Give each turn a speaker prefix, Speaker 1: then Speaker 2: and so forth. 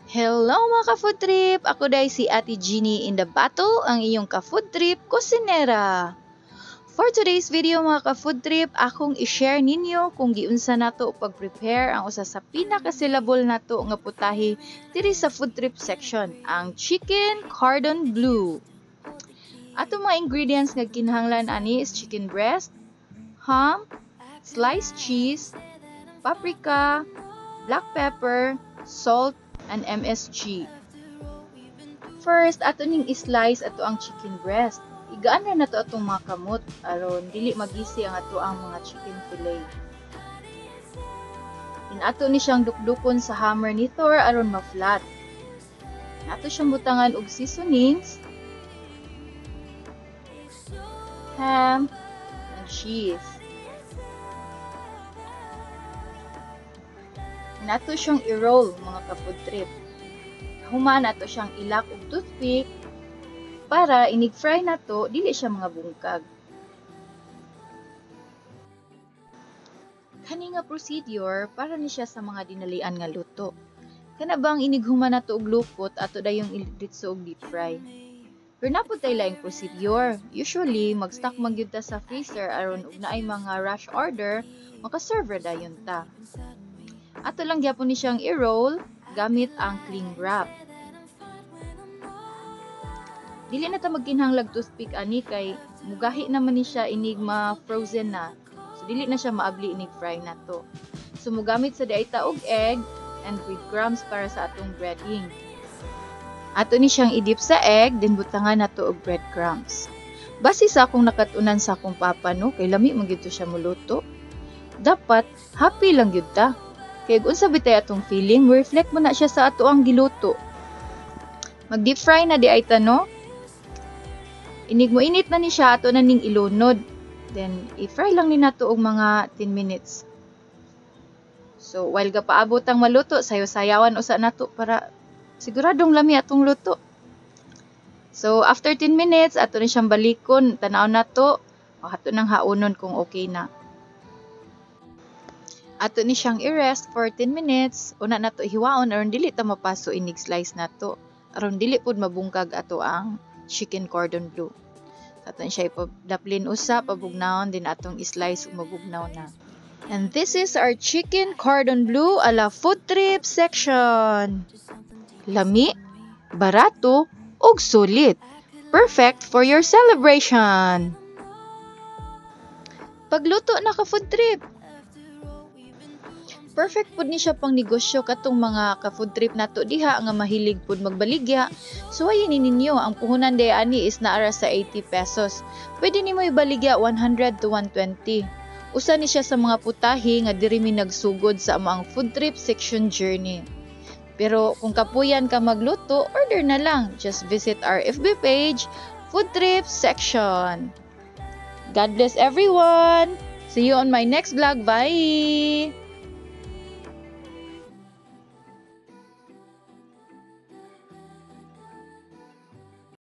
Speaker 1: Hello mga ka-food trip! Ako dahil si Ate Jeannie in the battle, ang iyong ka-food trip kusinera. For today's video mga ka-food trip, akong i-share ninyo kung giunsa nato pag-prepare ang usa sa pinakasilabol nato nga putahe diri sa food trip section, ang chicken cordon bleu. Ato mga ingredients nga kinahanglan ani is chicken breast, ham, sliced cheese, paprika, black pepper, salt, and MSG. First, ato ning i-slice ato ang chicken breast. Igaan ra nato atong mga kamot aron dili magisi ang ato ang mga chicken fillet. Ato ni siyang dukdukon sa hammer ni Thor aron ma-flat. Ato siyang butangan og seasonings, ham, and cheese. Nato siyang i-roll mga ka-food trip. Human nato siyang ilak og toothpick para inig-fry nato dili siya mga bungkag. Kani nga procedure para ni siya sa mga dinalian nga luto. Kana bang inighuman nato og lupot ato dayong ilitso og deep fry. Pero napod tay laing procedure. Usually mag-stock man gyud ta sa freezer aron ug naay mga rush order, maka-serve dayon ta. Ato lang gyapon ni siyang i-roll gamit ang cling wrap. Dili na ta magkinahanglag toothpick ani kay mugahi naman ni siya inig ma-frozen na. So dili na siya maabli inig fry nato. So mugamit sa diay ta og egg and breadcrumbs para sa atong breading. Ato ni siyang i-dip sa egg then butangan nato og breadcrumbs. Base sa akong nakatunan sa akong papa no kay lami man gyud siya muluto. Dapat happy lang gyud ta. Kaya unsa bitay atong feeling, reflect mo na siya sa ato ang giluto. Mag-deep fry na di ay no? Inig mo init na ni siya, ato na ning ilunod. Then, i-fry lang ni nato og mga 10 minutes. So, while gapaabot ang maluto, sayo-sayawan usa nato para siguradong lami atong luto. So, after 10 minutes, ato na siyang balikon, tanaw nato, o ato nang haunon kung okay na. Ato ni siyang i-rest for 10 minutes. Una nato hiwaon aron dili ta mapaso inig slice nato. Aron dili pud mabungkag ato ang chicken cordon bleu. Ato siya idaplin usa pabugnaon din atong i-slice ug mabugnaw na. And this is our chicken cordon bleu a la food trip section. Lami, barato, ug sulit. Perfect for your celebration. Pagluto na ka food trip. Perfect pud ni siya pang negosyo katong mga ka-food trip nato diha nga mahilig pud magbaligya. Suwayin ninyo ang puhunan day ani is naara sa 80 pesos. Pwede nimo ibaligya 100 to 120. Usa ni siya sa mga putahe nga diri mi nagsugod sa among food trip section journey. Pero kung kapuyan ka magluto, order na lang. Just visit our FB page, Food Trip Section. God bless everyone. See you on my next vlog. Bye.